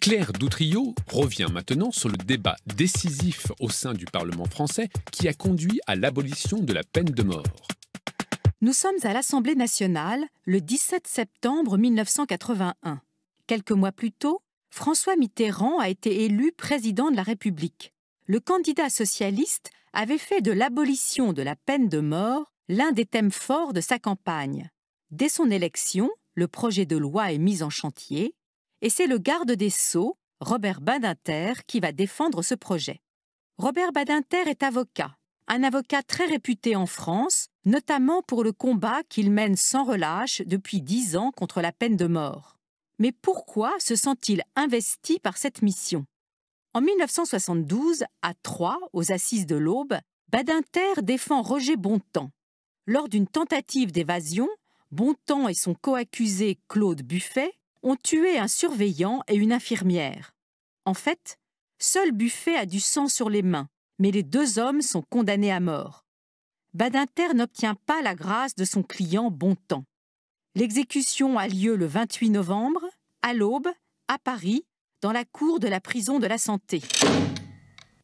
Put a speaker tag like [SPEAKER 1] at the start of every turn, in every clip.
[SPEAKER 1] Claire Doutrillo revient maintenant sur le débat décisif au sein du Parlement français qui a conduit à l'abolition de la peine de mort.
[SPEAKER 2] Nous sommes à l'Assemblée nationale le 17 septembre 1981. Quelques mois plus tôt, François Mitterrand a été élu président de la République. Le candidat socialiste avait fait de l'abolition de la peine de mort l'un des thèmes forts de sa campagne. Dès son élection, le projet de loi est mis en chantier et c'est le garde des Sceaux, Robert Badinter, qui va défendre ce projet. Robert Badinter est avocat, un avocat très réputé en France, notamment pour le combat qu'il mène sans relâche depuis 10 ans contre la peine de mort. Mais pourquoi se sent-il investi par cette mission ? En 1972, à Troyes, aux Assises de l'Aube, Badinter défend Roger Bontemps. Lors d'une tentative d'évasion, Bontemps et son coaccusé Claude Buffet ont tué un surveillant et une infirmière. En fait, seul Buffet a du sang sur les mains, mais les deux hommes sont condamnés à mort. Badinter n'obtient pas la grâce de son client Bontemps. L'exécution a lieu le 28 novembre, à l'aube, à Paris, dans la cour de la prison de la Santé.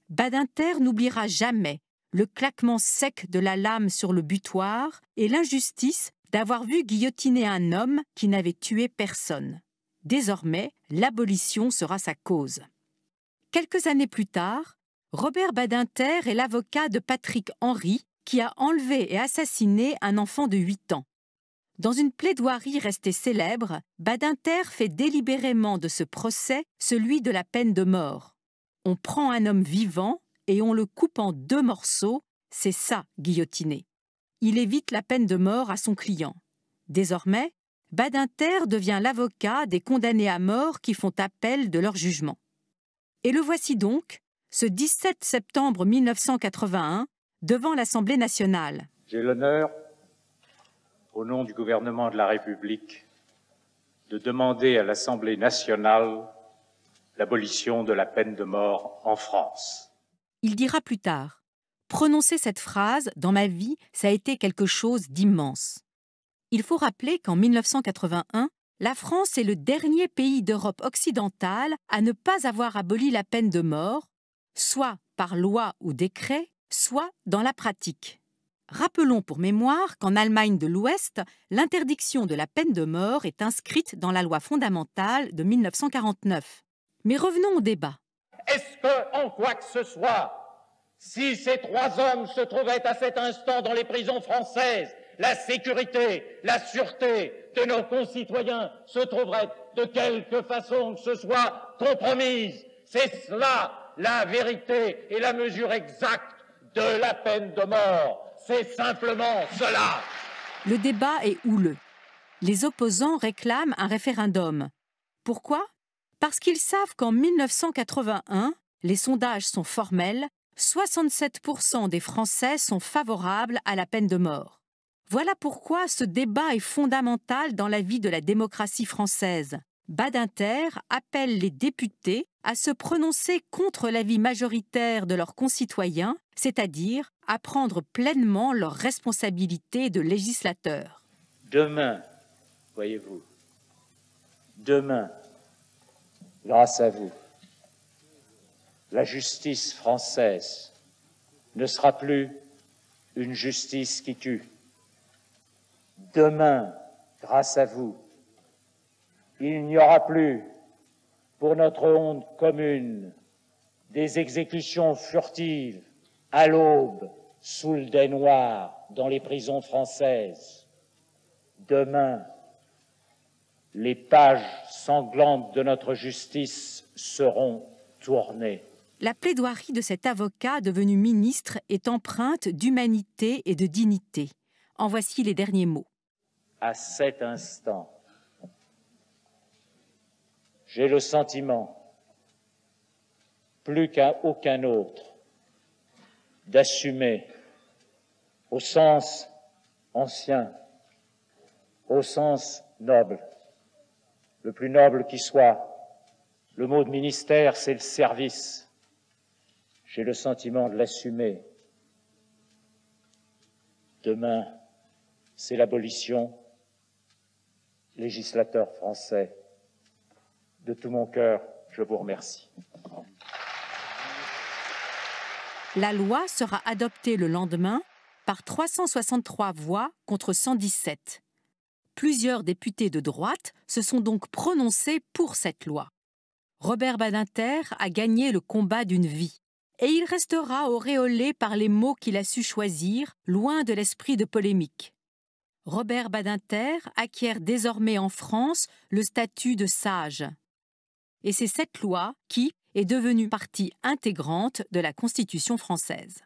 [SPEAKER 2] Badinter n'oubliera jamais le claquement sec de la lame sur le butoir et l'injustice d'avoir vu guillotiner un homme qui n'avait tué personne. Désormais, l'abolition sera sa cause. Quelques années plus tard, Robert Badinter est l'avocat de Patrick Henry, qui a enlevé et assassiné un enfant de 8 ans. Dans une plaidoirie restée célèbre, Badinter fait délibérément de ce procès celui de la peine de mort. On prend un homme vivant et on le coupe en 2 morceaux, c'est ça, guillotiner. Il évite la peine de mort à son client. Désormais, Badinter devient l'avocat des condamnés à mort qui font appel de leur jugement. Et le voici donc, ce 17 septembre 1981, devant l'Assemblée nationale.
[SPEAKER 3] J'ai l'honneur, au nom du gouvernement de la République, de demander à l'Assemblée nationale l'abolition de la peine de mort en France.
[SPEAKER 2] Il dira plus tard, « Prononcer cette phrase, dans ma vie, ça a été quelque chose d'immense. » Il faut rappeler qu'en 1981, la France est le dernier pays d'Europe occidentale à ne pas avoir aboli la peine de mort, soit par loi ou décret, soit dans la pratique. Rappelons pour mémoire qu'en Allemagne de l'Ouest, l'interdiction de la peine de mort est inscrite dans la loi fondamentale de 1949. Mais revenons au débat.
[SPEAKER 4] Est-ce que, en quoi que ce soit, si ces 3 hommes se trouvaient à cet instant dans les prisons françaises, la sécurité, la sûreté de nos concitoyens se trouverait de quelque façon que ce soit compromise? C'est cela la vérité et la mesure exacte de la peine de mort. C'est simplement cela.
[SPEAKER 2] Le débat est houleux. Les opposants réclament un référendum. Pourquoi ? Parce qu'ils savent qu'en 1981, les sondages sont formels, 67% des Français sont favorables à la peine de mort. Voilà pourquoi ce débat est fondamental dans la vie de la démocratie française. Badinter appelle les députés à se prononcer contre l'avis majoritaire de leurs concitoyens, c'est-à-dire à prendre pleinement leurs responsabilités de législateurs.
[SPEAKER 3] Demain, voyez-vous, demain, grâce à vous, la justice française ne sera plus une justice qui tue. Demain, grâce à vous, il n'y aura plus, pour notre honte commune, des exécutions furtives à l'aube, sous le dais noir, dans les prisons françaises. Demain, les pages sanglantes de notre justice seront tournées.
[SPEAKER 2] La plaidoirie de cet avocat devenu ministre est empreinte d'humanité et de dignité. En voici les derniers mots.
[SPEAKER 3] À cet instant, j'ai le sentiment, plus qu'à aucun autre, d'assumer au sens ancien, au sens noble, le plus noble qui soit. Le mot de ministère, c'est le service. J'ai le sentiment de l'assumer. Demain, c'est l'abolition. Législateur français, de tout mon cœur, Je vous remercie.
[SPEAKER 2] La loi sera adoptée le lendemain par 363 voix contre 117. Plusieurs députés de droite se sont donc prononcés pour cette loi. Robert Badinter a gagné le combat d'une vie. Et il restera auréolé par les mots qu'il a su choisir, loin de l'esprit de polémique. Robert Badinter acquiert désormais en France le statut de sage. Et c'est cette loi qui est devenue partie intégrante de la Constitution française.